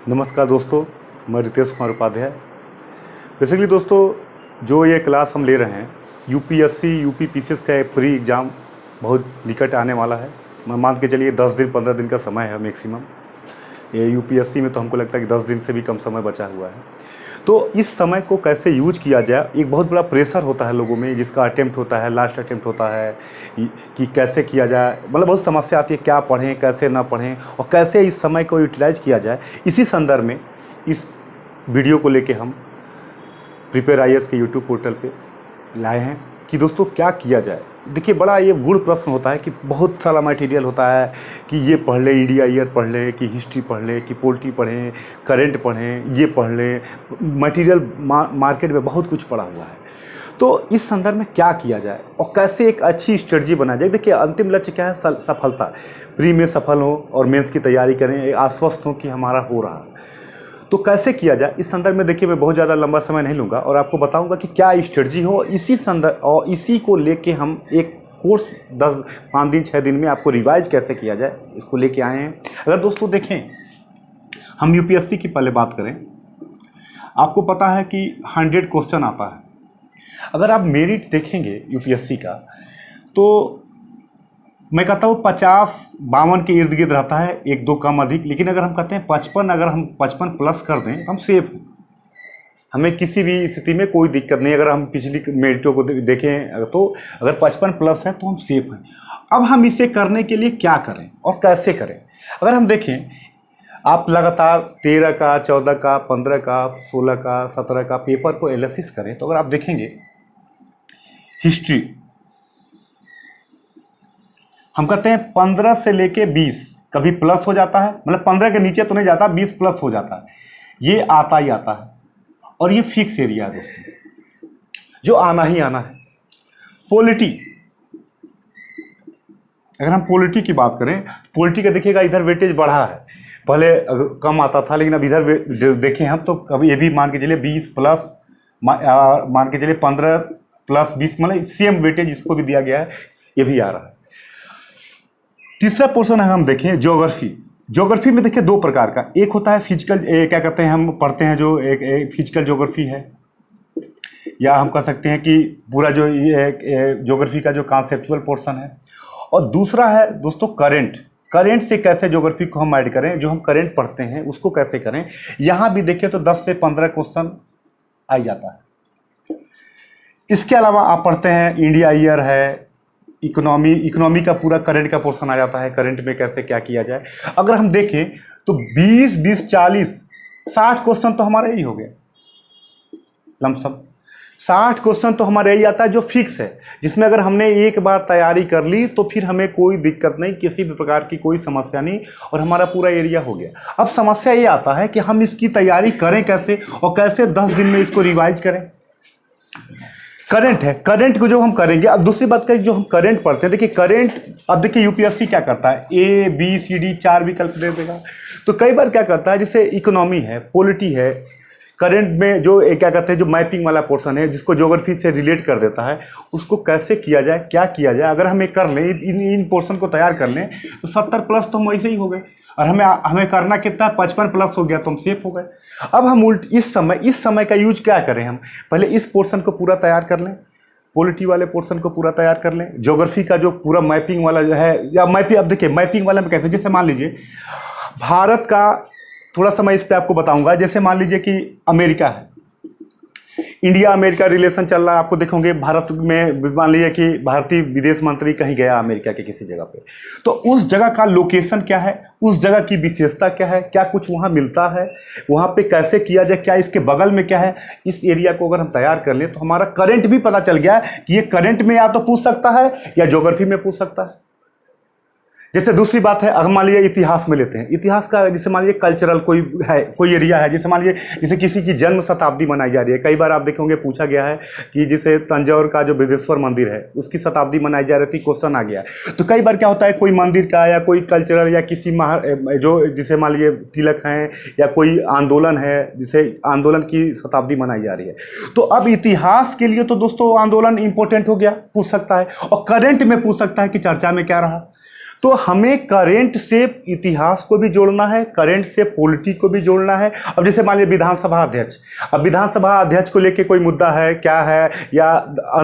नमस्कार दोस्तों, मैं रितेश कुमार उपाध्याय। बेसिकली दोस्तों, जो ये क्लास हम ले रहे हैं यूपीएससी यूपी पीसीएस का एक प्री एग्ज़ाम बहुत निकट आने वाला है। मैं मान के चलिए 10 दिन 15 दिन का समय है मैक्सिमम। ये यूपीएससी में तो हमको लगता है कि 10 दिन से भी कम समय बचा हुआ है। तो इस समय को कैसे यूज किया जाए, एक बहुत बड़ा प्रेशर होता है लोगों में, जिसका अटेम्प्ट होता है, लास्ट अटेम्प्ट होता है कि कैसे किया जाए। मतलब बहुत समस्या आती है, क्या पढ़ें कैसे ना पढ़ें और कैसे इस समय को यूटिलाइज किया जाए। इसी संदर्भ में इस वीडियो को लेके हम प्रिपेयर आईएएस के यूट्यूब पोर्टल पे लाए हैं कि दोस्तों क्या किया जाए। देखिए, बड़ा ये गूढ़ प्रश्न होता है कि बहुत सारा मटेरियल होता है कि ये पढ़ लें, इंडिया ईयर पढ़ लें, कि हिस्ट्री पढ़ लें, कि पॉलिटी पढ़ें, करंट पढ़ें, ये पढ़ लें। मटेरियल मार्केट में बहुत कुछ पड़ा हुआ है। तो इस संदर्भ में क्या किया जाए और कैसे एक अच्छी स्ट्रेटजी बनाया जाए। देखिए, अंतिम लक्ष्य क्या है? सफलता। प्री में सफल हो और मेंस की तैयारी करें, आश्वस्त हो कि हमारा हो रहा है। तो कैसे किया जाए, इस संदर्भ में देखिए मैं बहुत ज़्यादा लंबा समय नहीं लूँगा और आपको बताऊंगा कि क्या स्ट्रेटजी हो। इसी संदर्भ और इसी को लेके हम एक कोर्स 5 दिन 6 दिन में आपको रिवाइज कैसे किया जाए, इसको लेके आए हैं। अगर दोस्तों देखें, हम यूपीएससी की पहले बात करें, आपको पता है कि 100 क्वेश्चन आता है। अगर आप मेरिट देखेंगे यूपीएससी का, तो मैं कहता हूँ 50-52 के इर्द गिर्द रहता है, 1-2 कम अधिक। लेकिन अगर हम कहते हैं 55, अगर हम 55 प्लस कर दें तो हम सेफ हैं। हमें किसी भी स्थिति में कोई दिक्कत नहीं। अगर हम पिछली मेरिटों को देखें तो अगर 55 प्लस है तो हम सेफ हैं। अब हम इसे करने के लिए क्या करें और कैसे करें। अगर हम देखें, आप लगातार 13 का, 14 का, 15 का, 16 का, 17 का पेपर को एनालिसिस करें तो अगर आप देखेंगे हिस्ट्री, हम कहते हैं 15 से लेके 20 कभी प्लस हो जाता है, मतलब 15 के नीचे तो नहीं जाता, 20 प्लस हो जाता है। ये आता ही आता है और ये फिक्स एरिया है दोस्तों, जो आना ही आना है। पॉलिटी, अगर हम पॉलिटी की बात करें, पॉलिटी का देखिएगा इधर वेटेज बढ़ा है। पहले कम आता था, लेकिन अब इधर देखें हम तो कभी ये भी मान के चलिए 20 प्लस, मान के चलिए 15 प्लस 20, मतलब सेम वेटेज इसको भी दिया गया है, ये भी आ रहा है। तीसरा पोर्शन है, हम देखें ज्योग्राफी। ज्योग्राफी में देखिए 2 प्रकार का, एक होता है फिजिकल, क्या कहते हैं हम पढ़ते हैं जो एक फिजिकल ज्योग्राफी है, या हम कह सकते हैं कि पूरा जो ये ज्योग्राफी का जो कॉन्सेप्चुअल पोर्शन है। और दूसरा है दोस्तों करंट। करंट से कैसे ज्योग्राफी को हम ऐड करें, जो हम करंट पढ़ते हैं उसको कैसे करें। यहाँ भी देखें तो 10 से 15 क्वेश्चन आ जाता है। इसके अलावा आप पढ़ते हैं इंडिया ईयर है, इकोनॉमी का पूरा करंट का पोर्शन आ जाता है। करंट में कैसे क्या किया जाए, अगर हम देखें तो 20 40 60 क्वेश्चन तो हमारे यही हो गए लमसम। 60 क्वेश्चन तो हमारे यही आता है जो फिक्स है, जिसमें अगर हमने एक बार तैयारी कर ली तो फिर हमें कोई दिक्कत नहीं, किसी भी प्रकार की कोई समस्या नहीं, और हमारा पूरा एरिया हो गया। अब समस्या ये आता है कि हम इसकी तैयारी करें कैसे और कैसे 10 दिन में इसको रिवाइज करें। करंट है, करंट को जो हम करेंगे। अब दूसरी बात करें, जो हम करंट पढ़ते हैं, देखिए करंट, अब देखिए यूपीएससी क्या करता है, ए बी सी डी 4 विकल्प दे देगा। तो कई बार क्या करता है, जैसे इकोनॉमी है, पॉलिटी है, करंट में जो क्या कहते हैं, जो मैपिंग वाला पोर्शन है, जिसको ज्योग्राफी से रिलेट कर देता है, उसको कैसे किया जाए, क्या किया जाए। अगर हम कर लें, इन पोर्शन को तैयार कर लें तो 70 प्लस तो हम वैसे ही हो गए, और हमें करना कितना, 55 प्लस हो गया तो हम सेफ हो गए। अब हम इस समय का यूज क्या करें, हम पहले इस पोर्शन को पूरा तैयार कर लें, पॉलिटी वाले पोर्शन को पूरा तैयार कर लें, ज्योग्राफी का जो पूरा मैपिंग वाला जो है, या मैपिंग, अब देखिए मैपिंग वाला में कैसे, जैसे मान लीजिए भारत का, थोड़ा सा मैं इस पर आपको बताऊंगा। जैसे मान लीजिए कि अमेरिका है, इंडिया अमेरिका रिलेशन चल रहा है, आपको देखोगे भारत में, मान लीजिए कि भारतीय विदेश मंत्री कहीं गया अमेरिका के किसी जगह पे, तो उस जगह का लोकेशन क्या है, उस जगह की विशेषता क्या है, क्या कुछ वहाँ मिलता है, वहाँ पे कैसे किया जाए, क्या इसके बगल में क्या है। इस एरिया को अगर हम तैयार कर लें तो हमारा करंट भी पता चल गया कि ये करंट में या तो पूछ सकता है या ज्योग्राफी में पूछ सकता है। जैसे दूसरी बात है, अगर मान लीजिए इतिहास में लेते हैं, इतिहास का जैसे मान लीजिए कल्चरल कोई एरिया है, जैसे मान लीजिए जैसे किसी की जन्म शताब्दी मनाई जा रही है। कई बार आप देखेंगे पूछा गया है कि जैसे तंजौर का जो बृहदेश्वर मंदिर है उसकी शताब्दी मनाई जा रही थी, क्वेश्चन आ गया। तो कई बार क्या होता है, कोई मंदिर का या कोई कल्चरल या किसी जो जिसे मान लीजिए तिलक हैं या कोई आंदोलन है, जिसे आंदोलन की शताब्दी मनाई जा रही है। तो अब इतिहास के लिए तो दोस्तों आंदोलन इंपॉर्टेंट हो गया, पूछ सकता है, और करंट में पूछ सकता है कि चर्चा में क्या रहा। तो हमें करंट से इतिहास को भी जोड़ना है, करंट से पॉलिटी को भी जोड़ना है। अब जैसे मान लीजिए विधानसभा अध्यक्ष, अब विधानसभा अध्यक्ष को लेके कोई मुद्दा है क्या है, या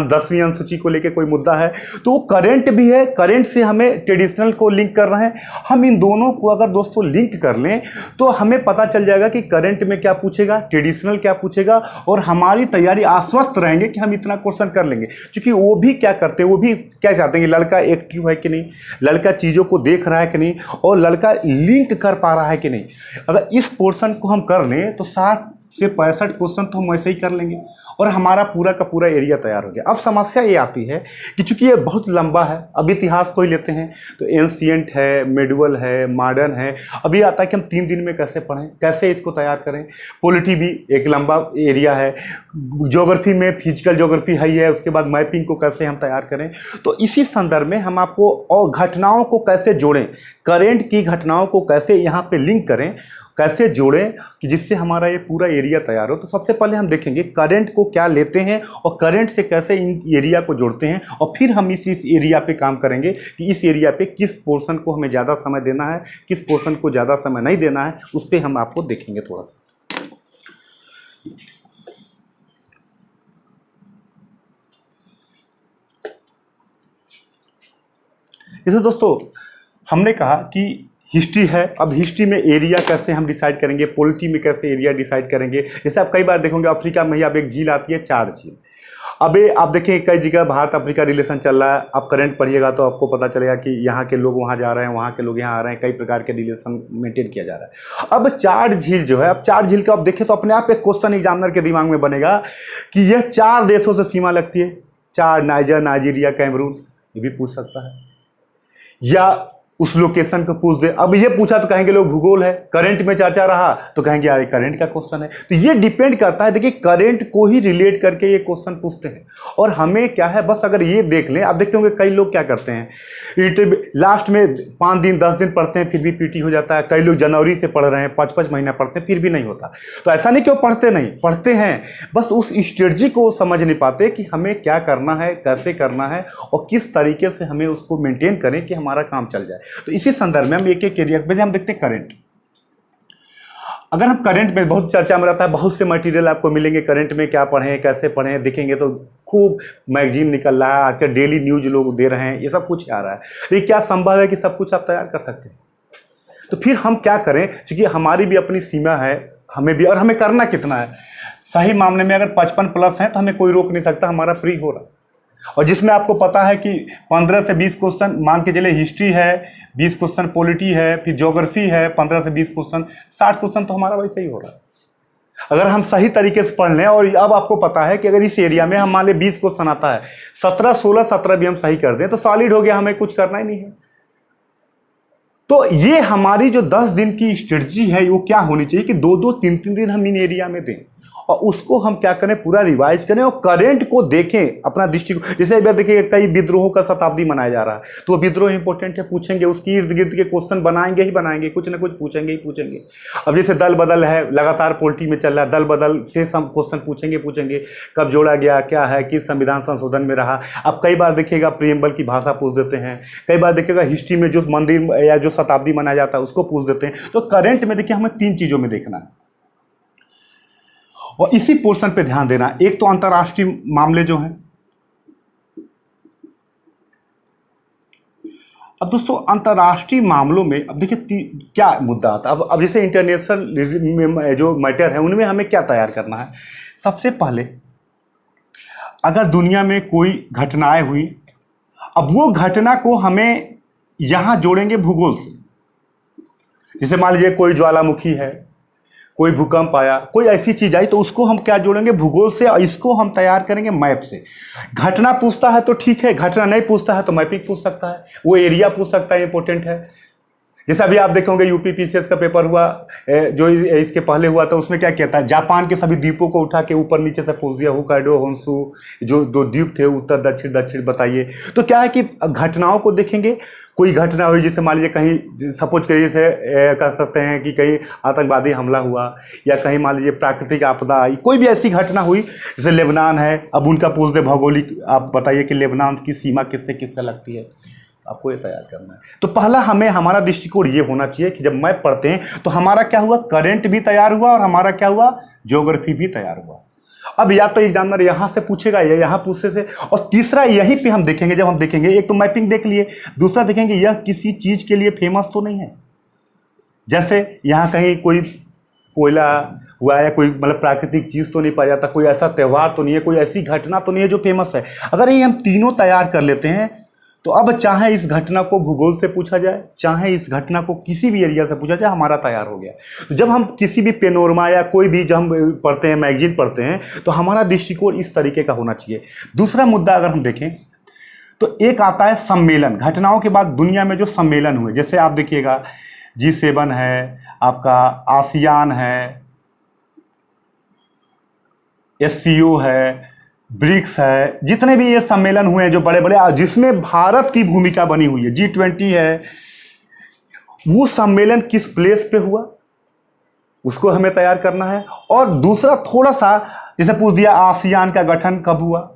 10वीं अनुसूची को लेके कोई मुद्दा है, तो वो करंट भी है, करंट से हमें ट्रेडिशनल को लिंक कर रहे हैं। हम इन दोनों को अगर दोस्तों लिंक कर लें तो हमें पता चल जाएगा कि करंट में क्या पूछेगा, ट्रेडिशनल क्या पूछेगा, और हमारी तैयारी आश्वस्त रहेंगे कि हम इतना क्वेश्चन कर लेंगे। क्योंकि वो भी क्या करते हैं, वो भी क्या चाहते हैं कि लड़का एक्टिव है कि नहीं, लड़का चीज़ों को देख रहा है कि नहीं, और लड़का लिंक कर पा रहा है कि नहीं। अगर इस पोर्शन को हम कर लें तो 60 से 65 क्वेश्चन तो हम वैसे ही कर लेंगे और हमारा पूरा का पूरा एरिया तैयार हो गया। अब समस्या ये आती है कि चूंकि ये बहुत लंबा है, अब इतिहास को ही लेते हैं तो एंशिएंट है, मेडुअल है, मॉडर्न है। अब ये आता है कि हम 3 दिन में कैसे पढ़ें, कैसे इसको तैयार करें। पॉलिटी भी एक लंबा एरिया है, ज्योग्राफी में फिजिकल ज्योग्राफी है, उसके बाद मैपिंग को कैसे हम तैयार करें। तो इसी संदर्भ में हम आपको और घटनाओं को कैसे जोड़ें, करेंट की घटनाओं को कैसे यहाँ पे लिंक करें, कैसे जोड़ें कि जिससे हमारा ये पूरा एरिया तैयार हो। तो सबसे पहले हम देखेंगे करंट को क्या लेते हैं और करंट से कैसे इन एरिया को जोड़ते हैं, और फिर हम इस एरिया पे काम करेंगे कि इस एरिया पे किस पोर्शन को हमें ज़्यादा समय देना है, किस पोर्शन को ज़्यादा समय नहीं देना है, उस पर हम आपको देखेंगे थोड़ा सा। जैसे दोस्तों हमने कहा कि हिस्ट्री है, अब हिस्ट्री में एरिया कैसे हम डिसाइड करेंगे, पॉलिटी में कैसे एरिया डिसाइड करेंगे। जैसे आप कई बार देखोगे अफ्रीका में ही अब एक झील आती है, चाड झील। अब आप देखें कई जगह भारत अफ्रीका रिलेशन चल रहा है, आप करंट पढ़िएगा तो आपको पता चलेगा कि यहाँ के लोग वहाँ जा रहे हैं, वहाँ के लोग यहाँ आ रहे हैं, कई प्रकार के रिलेशन मेंटेन किया जा रहा है। अब चाड झील जो है, अब चाड झील का आप देखें तो अपने आप एक क्वेश्चन एग्जामिनर के दिमाग में बनेगा कि यह 4 देशों से सीमा लगती है, चाड, नाइजर, नाइजीरिया, कैमरून, ये भी पूछ सकता है, या उस लोकेशन को पूछ दे। अब ये पूछा तो कहेंगे लोग भूगोल है, करंट में चर्चा रहा तो कहेंगे यार करंट का क्वेश्चन है। तो ये डिपेंड करता है, देखिए करंट को ही रिलेट करके ये क्वेश्चन पूछते हैं। और हमें क्या है, बस अगर ये देख लें, आप देखते होंगे कई लोग क्या करते हैं, लास्ट में 5 दिन 10 दिन पढ़ते हैं फिर भी पीटी हो जाता है। कई लोग जनवरी से पढ़ रहे हैं, 5-5 महीना पढ़ते हैं फिर भी नहीं होता। तो ऐसा नहीं कि वो पढ़ते नहीं, पढ़ते हैं, बस उस स्ट्रेटजी को समझ नहीं पाते कि हमें क्या करना है, कैसे करना है और किस तरीके से हमें उसको मेंटेन करें कि हमारा काम चल जाए। तो इसी संदर्भ में हम एक एक एरिया में हम देखते हैं करंट। अगर हम करंट में बहुत चर्चा में रहता है, बहुत से मटेरियल आपको मिलेंगे करंट में, क्या पढ़ें कैसे पढ़ें, देखेंगे तो खूब मैगजीन निकल रहा है, आजकल डेली न्यूज लोग दे रहे हैं, ये सब कुछ आ रहा है। लेकिन क्या संभव है कि सब कुछ आप तैयार कर सकते हैं? तो फिर हम क्या करें, क्योंकि हमारी भी अपनी सीमा है, हमें भी, और हमें करना कितना है। सही मामले में अगर 55 प्लस है तो हमें कोई रोक नहीं सकता, हमारा प्री हो रहा है। और जिसमें आपको पता है कि 15 से 20 क्वेश्चन मान के चलिए, हिस्ट्री है 20 क्वेश्चन, पॉलिटी है, फिर ज्योग्राफी है 15 से 20 क्वेश्चन, 60 क्वेश्चन तो हमारा वैसे ही हो रहा है अगर हम सही तरीके से पढ़ लें। और अब आपको पता है कि अगर इस एरिया में हम मान लें 20 क्वेश्चन आता है, 17, 16, 17 भी हम सही कर दें तो सॉलिड हो गया, हमें कुछ करना ही नहीं है। तो ये हमारी जो 10 दिन की स्ट्रेटजी है वो क्या होनी चाहिए कि 2-2, 3-3 दिन हम इन एरिया में दें और उसको हम क्या करें, पूरा रिवाइज करें और करंट को देखें अपना दृष्टिकोण। जैसे एक बार देखिए कई विद्रोहों का शताब्दी मनाया जा रहा है, तो विद्रोह इंपॉर्टेंट है, पूछेंगे उसकी इर्द गिर्द के क्वेश्चन बनाएंगे ही बनाएंगे, कुछ ना कुछ पूछेंगे ही पूछेंगे। अब जैसे दल बदल है, लगातार पॉलिटी में चल रहा है, दल बदल से हम क्वेश्चन पूछेंगे, कब जोड़ा गया, क्या है, किस संविधान संशोधन में रहा। अब कई बार देखिएगा प्रियम्बल की भाषा पूछ देते हैं, कई बार देखिएगा हिस्ट्री में जो मंदिर या जो शताब्दी मनाया जाता है उसको पूछ देते हैं। तो करंट में देखिए हमें 3 चीज़ों में देखना है और इसी पोर्शन पे ध्यान देना। एक तो अंतर्राष्ट्रीय मामले जो हैं, अब दोस्तों अंतर्राष्ट्रीय मामलों में अब देखिए क्या मुद्दा आता है। अब जैसे इंटरनेशनल जो मैटर है उनमें हमें क्या तैयार करना है। सबसे पहले अगर दुनिया में कोई घटनाएं हुई, अब वो घटना को हमें यहां जोड़ेंगे भूगोल से। जैसे मान लीजिए कोई ज्वालामुखी है, कोई भूकंप आया, कोई ऐसी चीज आई, तो उसको हम क्या जोड़ेंगे, भूगोल से, और इसको हम तैयार करेंगे मैप से। घटना पूछता है तो ठीक है, घटना नहीं पूछता है तो मैपिंग पूछ सकता है, वो एरिया पूछ सकता है, इंपॉर्टेंट है। जैसे अभी आप देखोगे यूपी पीसीएस का पेपर हुआ जो इसके पहले हुआ था, उसमें क्या कहता है, जापान के सभी द्वीपों को उठा के ऊपर नीचे से पूछ दिया, होकाइडो, होन्शु, जो 2 द्वीप थे उत्तर दक्षिण बताइए। तो क्या है कि घटनाओं को देखेंगे, कोई घटना हुई जैसे मान लीजिए कहीं सपोज करिए से कह सकते हैं कि कहीं आतंकवादी हमला हुआ, या कहीं मान लीजिए प्राकृतिक आपदा आई, कोई भी ऐसी घटना हुई, जैसे लेबनान है, अब उनका पूछ दे भौगोलिक, आप बताइए कि लेबनान की सीमा किससे किससे लगती है। आपको ये तैयार करना है। तो पहला हमें हमारा दृष्टिकोण ये होना चाहिए कि जब मैप पढ़ते हैं तो हमारा क्या हुआ, करंट भी तैयार हुआ और हमारा क्या हुआ, ज्योग्राफी भी तैयार हुआ। अब या तो एग्जामिनर यहां से पूछेगा या यहां पूछे से, और तीसरा यहीं पे हम देखेंगे, जब हम देखेंगे एक तो मैपिंग देख लिए, दूसरा देखेंगे यह किसी चीज के लिए फेमस तो नहीं है। जैसे यहाँ कहीं कोई कोयला हुआ या कोई मतलब प्राकृतिक चीज तो नहीं पाया जाता, कोई ऐसा त्यौहार तो नहीं है, कोई ऐसी घटना तो नहीं है जो फेमस है। अगर ये हम तीनों तैयार कर लेते हैं तो अब चाहे इस घटना को भूगोल से पूछा जाए, चाहे इस घटना को किसी भी एरिया से पूछा जाए, हमारा तैयार हो गया। तो जब हम किसी भी पेनोरमा या कोई भी जब हम पढ़ते हैं, मैगजीन पढ़ते हैं, तो हमारा दृष्टिकोण इस तरीके का होना चाहिए। दूसरा मुद्दा अगर हम देखें तो एक आता है सम्मेलन, घटनाओं के बाद दुनिया में जो सम्मेलन हुए, जैसे आप देखिएगा G7 है, आपका आसियान है, SCO है, ब्रिक्स है, जितने भी ये सम्मेलन हुए हैं जो बड़े बड़े, जिसमें भारत की भूमिका बनी हुई है, G20 है, वो सम्मेलन किस प्लेस पे हुआ उसको हमें तैयार करना है। और दूसरा थोड़ा सा जैसे पूछ दिया आसियान का गठन कब हुआ,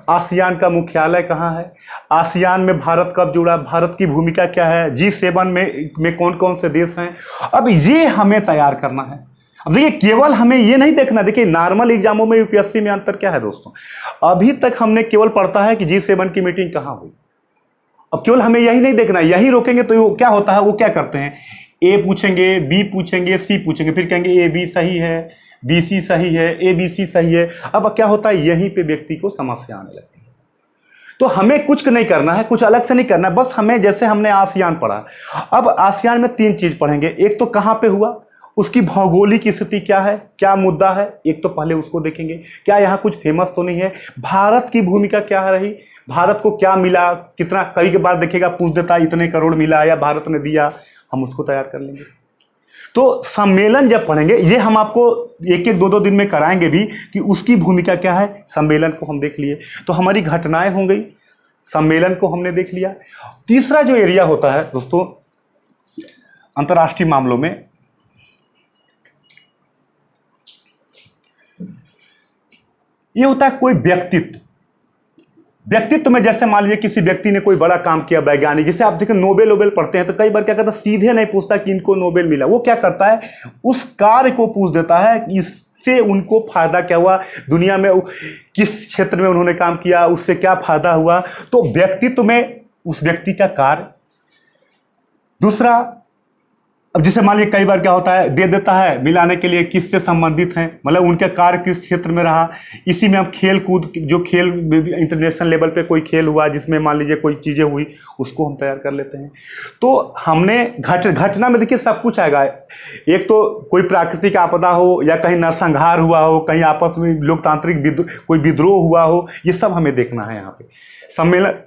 आसियान का मुख्यालय कहाँ है, आसियान में भारत कब जुड़ा, भारत की भूमिका क्या है, G7 में कौन कौन से देश हैं, अब ये हमें तैयार करना है। अब देखिए केवल हमें ये नहीं देखना, देखिए नॉर्मल एग्जामों में यूपीएससी में अंतर क्या है दोस्तों, अभी तक हमने केवल पढ़ता है कि G7 की मीटिंग कहाँ हुई। अब केवल हमें यही नहीं देखना, यही रोकेंगे तो क्या होता है, वो क्या करते हैं, ए पूछेंगे, बी पूछेंगे, सी पूछेंगे, फिर कहेंगे ए बी सही है, बी सी सही है, ए बी सी सही है। अब क्या होता है, यहीं पे व्यक्ति को समस्या आने लगती है। तो हमें कुछ नहीं करना है, कुछ अलग से नहीं करना है, बस हमें जैसे हमने आसियान पढ़ा, अब आसियान में 3 चीज पढ़ेंगे। एक तो कहाँ पे हुआ, उसकी भौगोलिक स्थिति क्या है, क्या मुद्दा है, एक तो पहले उसको देखेंगे, क्या यहाँ कुछ फेमस तो नहीं है, भारत की भूमिका क्या रही, भारत को क्या मिला, कितना, कई के बार देखिएगा पूछ देता इतने करोड़ मिला या भारत ने दिया, हम उसको तैयार कर लेंगे। तो सम्मेलन जब पढ़ेंगे, ये हम आपको 1-1, 2-2 दिन में कराएंगे भी कि उसकी भूमिका क्या है, सम्मेलन को हम देख लिए तो हमारी घटनाएं हो गई, सम्मेलन को हमने देख लिया। तीसरा जो एरिया होता है दोस्तों अंतर्राष्ट्रीय मामलों में, ये होता है कोई व्यक्तित्व में, जैसे मान लीजिए किसी व्यक्ति ने कोई बड़ा काम किया, वैज्ञानिक, जैसे आप देखिए नोबेल पढ़ते हैं तो कई बार क्या करता है, सीधे नहीं पूछता कि इनको नोबेल मिला, वो क्या करता है उस कार्य को पूछ देता है कि इससे उनको फायदा क्या हुआ, दुनिया में किस क्षेत्र में उन्होंने काम किया, उससे क्या फायदा हुआ। तो व्यक्तित्व में उस व्यक्ति का कार्य। दूसरा, अब जैसे मान लीजिए कई बार क्या होता है, दे देता है मिलाने के लिए किससे संबंधित हैं, मतलब उनका कार्य किस क्षेत्र में रहा। इसी में हम खेल कूद, जो खेल इंटरनेशनल लेवल पे कोई खेल हुआ जिसमें मान लीजिए कोई चीज़ें हुई, उसको हम तैयार कर लेते हैं। तो हमने घटना में देखिए सब कुछ आएगा, एक तो कोई प्राकृतिक आपदा हो या कहीं नरसंहार हुआ हो, कहीं आपस में लोकतांत्रिक कोई विद्रोह हुआ हो, ये सब हमें देखना है यहाँ पे सम्मेलन।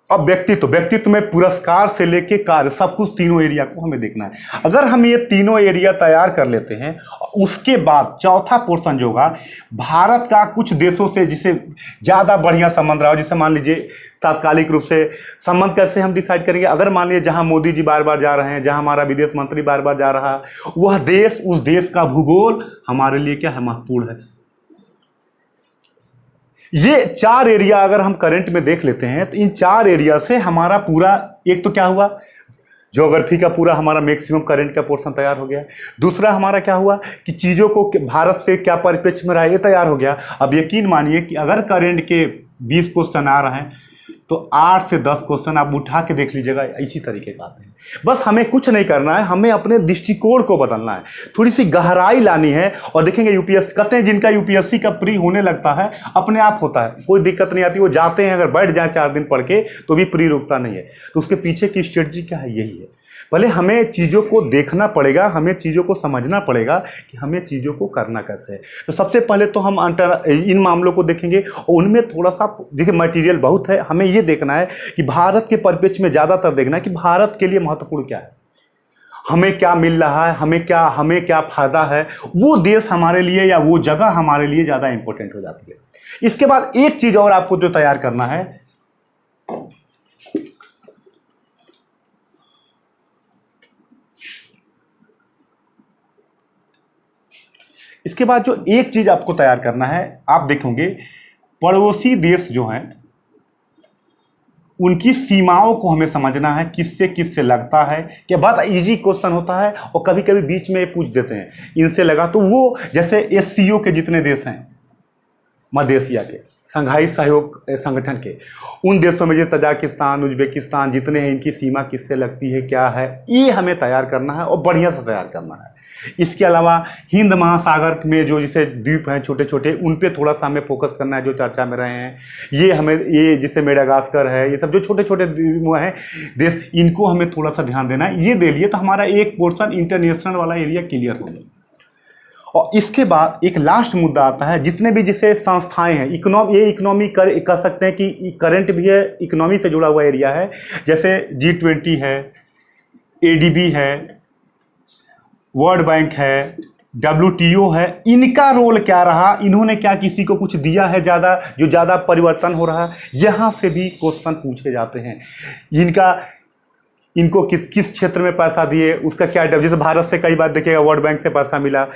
अब व्यक्तित्व में पुरस्कार से लेके कार्य, सब कुछ तीनों एरिया को हमें देखना है। अगर हम ये तीनों एरिया तैयार कर लेते हैं, उसके बाद चौथा पोर्शन जो होगा भारत का कुछ देशों से जिसे ज़्यादा बढ़िया संबंध रहा हो, जैसे मान लीजिए तात्कालिक रूप से संबंध कैसे हम डिसाइड करेंगे, अगर मान लीजिए जहां मोदी जी बार बार जा रहे हैं, जहां हमारा विदेश मंत्री बार बार जा रहा है, वह देश, उस देश का भूगोल हमारे लिए क्या है, महत्वपूर्ण है। ये 4 एरिया अगर हम करंट में देख लेते हैं तो इन 4 एरिया से हमारा पूरा, एक तो क्या हुआ, ज्योग्राफी का पूरा हमारा मैक्सिमम करंट का पोर्शन तैयार हो गया। दूसरा हमारा क्या हुआ कि चीज़ों को भारत से क्या परिप्रेक्ष्य में रहा, ये तैयार हो गया। अब यकीन मानिए कि अगर करंट के 20 क्वेश्चन आ रहे हैं तो 8 से 10 क्वेश्चन आप उठा के देख लीजिएगा, इसी तरीके का आते हैं। बस हमें कुछ नहीं करना है, हमें अपने दृष्टिकोण को बदलना है, थोड़ी सी गहराई लानी है। और देखेंगे यूपीएससी, कहते हैं जिनका यूपीएससी का प्री होने लगता है अपने आप होता है, कोई दिक्कत नहीं आती, वो जाते हैं, अगर बैठ जाए 4 दिन पढ़ के तो भी प्री रुकता नहीं है। तो उसके पीछे की स्ट्रेटजी क्या है, यही है। पहले हमें चीज़ों को देखना पड़ेगा, हमें चीज़ों को समझना पड़ेगा कि हमें चीज़ों को करना कैसे है। तो सबसे पहले तो हम इन मामलों को देखेंगे और उनमें थोड़ा सा देखिए मटेरियल बहुत है, हमें ये देखना है कि भारत के परिप्रेक्ष्य में ज़्यादातर देखना है कि भारत के लिए महत्वपूर्ण क्या है, हमें क्या मिल रहा है, हमें क्या फायदा है, वो देश हमारे लिए या वो जगह हमारे लिए ज़्यादा इंपॉर्टेंट हो जाती है। इसके बाद एक चीज़ और आपको जो तैयार करना है, इसके बाद जो एक चीज आपको तैयार करना है, आप देखोगे पड़ोसी देश जो हैं, उनकी सीमाओं को हमें समझना है, किससे किससे लगता है। क्या बहुत इजी क्वेश्चन होता है और कभी कभी बीच में पूछ देते हैं इनसे लगा, तो वो जैसे एससीओ के जितने देश हैं मध्य एशिया के, संघाई सहयोग संगठन के, उन देशों में जैसे तजाकिस्तान, उज्बेकिस्तान जितने हैं, इनकी सीमा किससे लगती है, क्या है, ये हमें तैयार करना है और बढ़िया से तैयार करना है। इसके अलावा हिंद महासागर में जो जैसे द्वीप हैं छोटे छोटे, उन पे थोड़ा सा हमें फोकस करना है जो चर्चा में रहे हैं। ये हमें, ये जैसे मेडागास्कर है, ये सब जो छोटे छोटे वो हैं देश, इनको हमें थोड़ा सा ध्यान देना है। ये दे लिए तो हमारा एक पोर्शन इंटरनेशनल वाला एरिया क्लियर हो गया। और इसके बाद एक लास्ट मुद्दा आता है, जितने भी जैसे संस्थाएं हैं, ये इकोनॉमी कह सकते हैं कि करंट भी है, इकोनॉमी से जुड़ा हुआ एरिया है। जैसे G20 है, ADB है, वर्ल्ड बैंक है, WTO है, इनका रोल क्या रहा, इन्होंने क्या किसी को कुछ दिया है ज़्यादा, जो ज़्यादा परिवर्तन हो रहा है, यहाँ से भी क्वेश्चन पूछे जाते हैं। इनको किस क्षेत्र में पैसा दिए, उसका क्या, जैसे भारत से कई बार देखिएगा वर्ल्ड बैंक से पैसा मिला,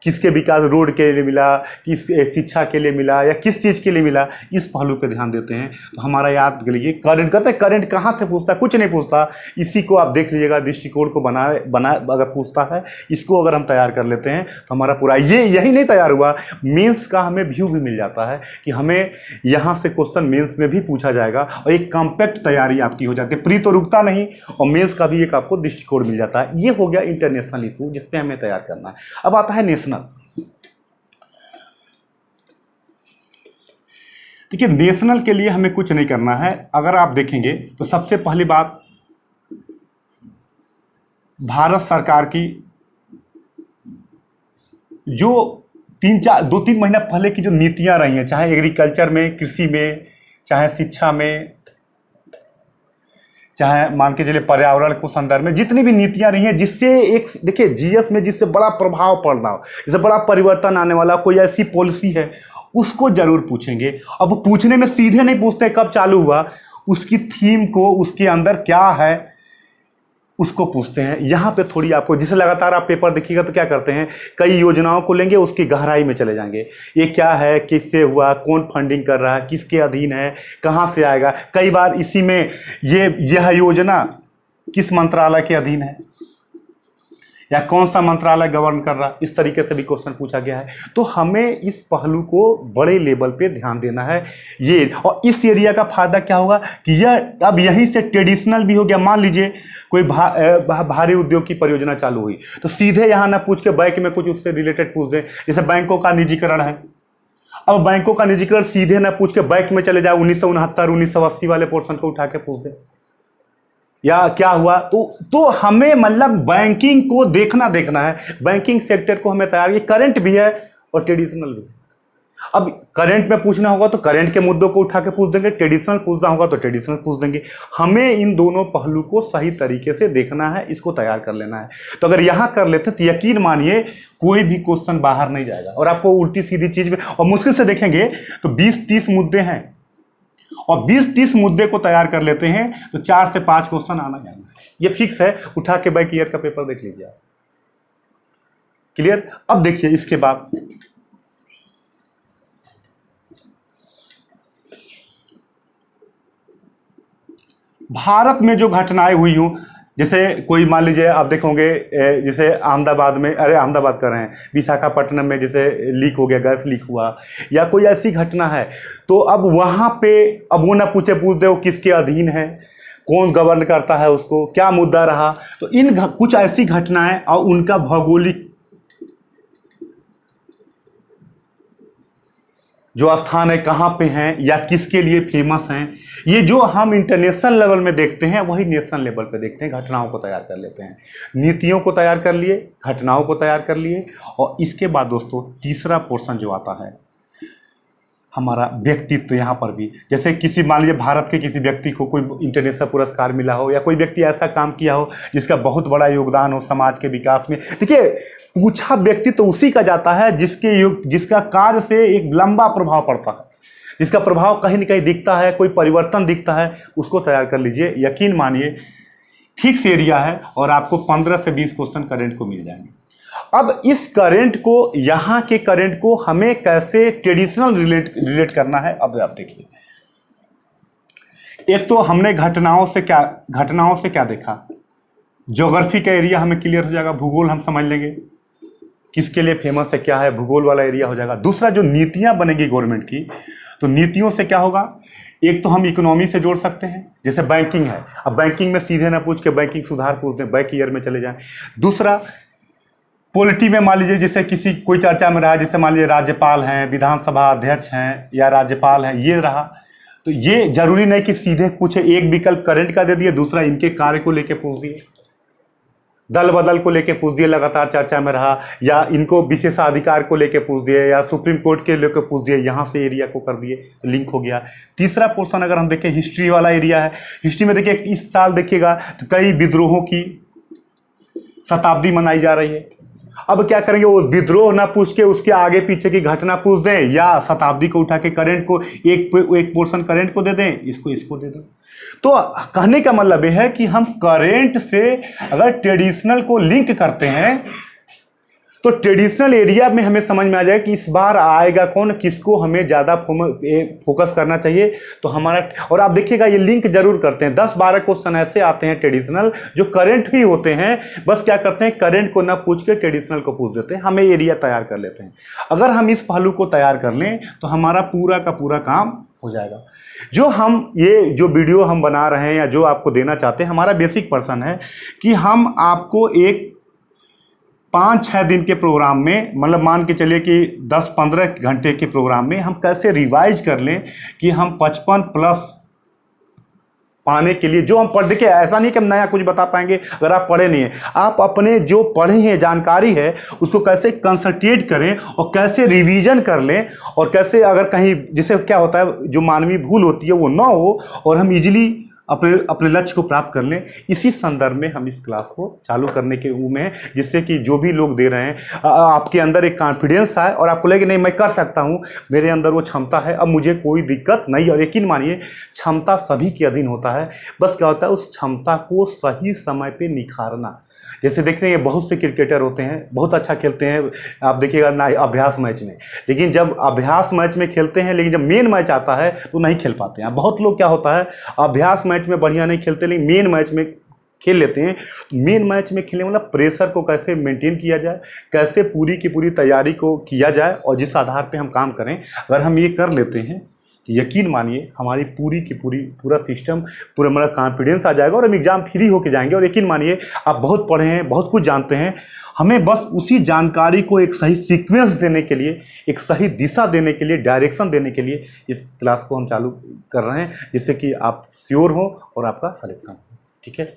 किसके विकास, रोड के लिए मिला, किस शिक्षा के लिए मिला, या किस चीज़ के लिए मिला, इस पहलू पे ध्यान देते हैं। तो हमारा याद के लिए करंट, कहते हैं करंट कहाँ से पूछता है, कुछ नहीं पूछता। इसी को आप देख लीजिएगा, दृष्टिकोण को बना अगर पूछता है, इसको अगर हम तैयार कर लेते हैं तो हमारा पूरा यही नहीं तैयार हुआ, मेंस का हमें व्यू भी मिल जाता है कि हमें यहाँ से क्वेश्चन मेंस में भी पूछा जाएगा, और एक कॉम्पैक्ट तैयारी आपकी हो जाती है, प्री तो रुकता नहीं, और मेंस का भी एक आपको दृष्टिकोण मिल जाता है। ये हो गया इंटरनेशनल इशू जिसपे हमें तैयार करना है। अब आता है नेशनल। देखिए, नेशनल के लिए हमें कुछ नहीं करना है। अगर आप देखेंगे तो सबसे पहली बात, भारत सरकार की जो 2-3 महीना पहले की जो नीतियां रही हैं, चाहे एग्रीकल्चर में, कृषि में, चाहे शिक्षा में, चाहे मान के चलिए पर्यावरण को संदर्भ में, जितनी भी नीतियां रही हैं, जिससे एक, देखिए जीएस में जिससे बड़ा प्रभाव पड़ना हो, जिससे बड़ा परिवर्तन आने वाला कोई ऐसी पॉलिसी है, उसको जरूर पूछेंगे। अब पूछने में सीधे नहीं पूछते कब चालू हुआ, उसकी थीम को, उसके अंदर क्या है, उसको पूछते हैं। यहाँ पे थोड़ी आपको, जिसे लगातार आप पेपर देखिएगा तो क्या करते हैं, कई योजनाओं को लेंगे, उसकी गहराई में चले जाएंगे, ये क्या है, किससे हुआ, कौन फंडिंग कर रहा है, किसके अधीन है, कहाँ से आएगा। कई बार इसी में यह योजना किस मंत्रालय के अधीन है, या कौन सा मंत्रालय गवर्न कर रहा है, इस तरीके से भी क्वेश्चन पूछा गया है। तो हमें इस पहलू को बड़े लेवल पे ध्यान देना है ये। और इस एरिया का फायदा क्या होगा कि यह अब यहीं से ट्रेडिशनल भी हो गया। मान लीजिए कोई भारी उद्योग की परियोजना चालू हुई, तो सीधे यहाँ ना पूछ के बैंक में कुछ उससे रिलेटेड पूछ दें। जैसे बैंकों का निजीकरण है, अब बैंकों का निजीकरण सीधे ना पूछ के बैंक में चले जाओ, 1969 1980 वाले पोर्शन को उठा के पूछ दें, या क्या हुआ। तो हमें मतलब बैंकिंग को देखना है, बैंकिंग सेक्टर को हमें तैयार, ये करंट भी है और ट्रेडिशनल भी। अब करंट में पूछना होगा तो करंट के मुद्दों को उठा के पूछ देंगे, ट्रेडिशनल पूछना होगा तो ट्रेडिशनल पूछ देंगे। हमें इन दोनों पहलू को सही तरीके से देखना है, इसको तैयार कर लेना है। तो अगर यहां कर लेते तो यकीन मानिए कोई भी क्वेश्चन बाहर नहीं जाएगा, और आपको उल्टी सीधी चीज में, और मुश्किल से देखेंगे तो 20-30 मुद्दे हैं, और 20-30 मुद्दे को तैयार कर लेते हैं तो 4 से 5 क्वेश्चन आना जाना है, ये फिक्स है। उठा के बैक ईयर का पेपर देख लीजिए आप, क्लियर। अब देखिए इसके बाद भारत में जो घटनाएं हुई हूं, जैसे कोई मान लीजिए आप देखोगे, जैसे अहमदाबाद में, अहमदाबाद कर रहे हैं, विशाखापट्टनम में जैसे लीक हो गया, गैस लीक हुआ, या कोई ऐसी घटना है, तो अब वहाँ पे अब वो ना पूछ दे वो किसके अधीन है, कौन गवर्न करता है उसको, क्या मुद्दा रहा। तो कुछ ऐसी घटनाएं और उनका भौगोलिक जो स्थान है, कहाँ पे हैं या किसके लिए फेमस हैं, ये जो हम इंटरनेशनल लेवल में देखते हैं वही नेशनल लेवल पे देखते हैं। घटनाओं को तैयार कर लेते हैं, नीतियों को तैयार कर लिए, घटनाओं को तैयार कर लिए। और इसके बाद दोस्तों तीसरा पोर्शन जो आता है हमारा व्यक्तित्व। यहाँ पर भी जैसे किसी, मान लीजिए भारत के किसी व्यक्ति को कोई इंटरनेशनल पुरस्कार मिला हो, या कोई व्यक्ति ऐसा काम किया हो जिसका बहुत बड़ा योगदान हो समाज के विकास में। देखिए पूछा व्यक्ति तो उसी का जाता है जिसका कार्य से एक लंबा प्रभाव पड़ता है, जिसका प्रभाव कहीं न कहीं दिखता है, कोई परिवर्तन दिखता है, उसको तैयार कर लीजिए। यकीन मानिए फिक्स एरिया है और आपको 15 से 20 क्वेश्चन करंट को मिल जाएंगे। अब इस करंट को, यहाँ के करंट को हमें कैसे ट्रेडिशनल रिलेट करना है, अब आप देखिए एक तो हमने घटनाओं से क्या देखा, ज्योग्राफी का एरिया हमें क्लियर हो जाएगा, भूगोल हम समझ लेंगे किसके लिए फेमस है, क्या है, भूगोल वाला एरिया हो जाएगा। दूसरा जो नीतियां बनेगी गवर्नमेंट की, तो नीतियों से क्या होगा, एक तो हम इकोनॉमी से जोड़ सकते हैं, जैसे बैंकिंग है, अब बैंकिंग में सीधे ना पूछ के बैंकिंग सुधार पूछ दें, बैक ईयर में चले जाएं। दूसरा पॉलिटी में मान लीजिए जैसे कोई चर्चा में रहा, जैसे मान लीजिए राज्यपाल हैं, विधानसभा अध्यक्ष हैं या राज्यपाल हैं, ये रहा, तो ये जरूरी नहीं कि सीधे पूछे, एक विकल्प करंट का दे दिए, दूसरा इनके कार्य को लेके पूछ दिए, दल बदल को लेके पूछ दिए, लगातार चर्चा में रहा, या इनको विशेषाधिकार को लेके पूछ दिए, या सुप्रीम कोर्ट के लेके पूछ दिए, यहाँ से एरिया को कर दिए, लिंक हो गया। तीसरा पोर्शन अगर हम देखें, हिस्ट्री वाला एरिया है, हिस्ट्री में देखिए इस साल देखिएगा तो कई विद्रोहों की शताब्दी मनाई जा रही है। अब क्या करेंगे, वो विद्रोह ना पूछ के उसके आगे पीछे की घटना पूछ दें, या शताब्दी को उठा के करंट को एक पोर्शन करंट को दे दें, इसको दे दें। तो कहने का मतलब यह है कि हम करंट से अगर ट्रेडिशनल को लिंक करते हैं तो ट्रेडिशनल एरिया में हमें समझ में आ जाए कि इस बार आएगा कौन, किसको हमें ज़्यादा फोकस करना चाहिए। तो हमारा, और आप देखिएगा ये लिंक जरूर करते हैं, 10-12 क्वेश्चन ऐसे आते हैं ट्रेडिशनल जो करंट ही होते हैं, बस क्या करते हैं, करंट को ना पूछ के ट्रेडिशनल को पूछ देते हैं, हमें एरिया तैयार कर लेते हैं। अगर हम इस पहलू को तैयार कर लें तो हमारा पूरा का पूरा काम हो जाएगा। जो वीडियो हम बना रहे हैं या जो आपको देना चाहते हैं, हमारा बेसिक पर्सन है कि हम आपको एक 5-6 दिन के प्रोग्राम में, मतलब मान के चलिए कि 10-15 घंटे के प्रोग्राम में हम कैसे रिवाइज कर लें कि हम 55+ पाने के लिए जो हम पढ़, देखिए ऐसा नहीं कि हम नया कुछ बता पाएंगे अगर आप पढ़े नहीं हैं, आप अपने जो पढ़े हैं जानकारी है उसको कैसे कंसंट्रेट करें और कैसे रिवीजन कर लें, और कैसे अगर कहीं, जिससे क्या होता है जो मानवीय भूल होती है वो ना हो और हम इजीली अपने लक्ष्य को प्राप्त कर लें। इसी संदर्भ में हम इस क्लास को चालू करने के रूप में है, जिससे कि जो भी लोग दे रहे हैं आपके अंदर एक कॉन्फिडेंस आए और आपको लगे नहीं मैं कर सकता हूं, मेरे अंदर वो क्षमता है, अब मुझे कोई दिक्कत नहीं। और यकीन मानिए क्षमता सभी के अधीन होता है, बस क्या होता है उस क्षमता को सही समय पे निखारना। जैसे देखते हैं बहुत से क्रिकेटर होते हैं, बहुत अच्छा खेलते हैं, आप देखिएगा ना अभ्यास मैच में, लेकिन जब अभ्यास मैच में खेलते हैं, लेकिन जब मेन मैच आता है तो नहीं खेल पाते हैं। बहुत लोग क्या होता है, अभ्यास मैच में बढ़िया नहीं खेलते लेकिन मेन मैच में खेल लेते हैं। तो मेन मैच में खेलने वाला प्रेशर को कैसे मेंटेन किया जाए, कैसे पूरी की पूरी तैयारी को किया जाए, और जिस आधार पर हम काम करें, अगर हम ये कर लेते हैं यकीन मानिए हमारी पूरी की पूरा सिस्टम, पूरा हमारा कॉन्फिडेंस आ जाएगा और हम एग्जाम फ्री होके जाएंगे। और यकीन मानिए आप बहुत पढ़े हैं, बहुत कुछ जानते हैं, हमें बस उसी जानकारी को एक सही सीक्वेंस देने के लिए, एक सही दिशा देने के लिए, डायरेक्शन देने के लिए इस क्लास को हम चालू कर रहे हैं, जिससे कि आप श्योर हो और आपका सिलेक्शन हो। ठीक है।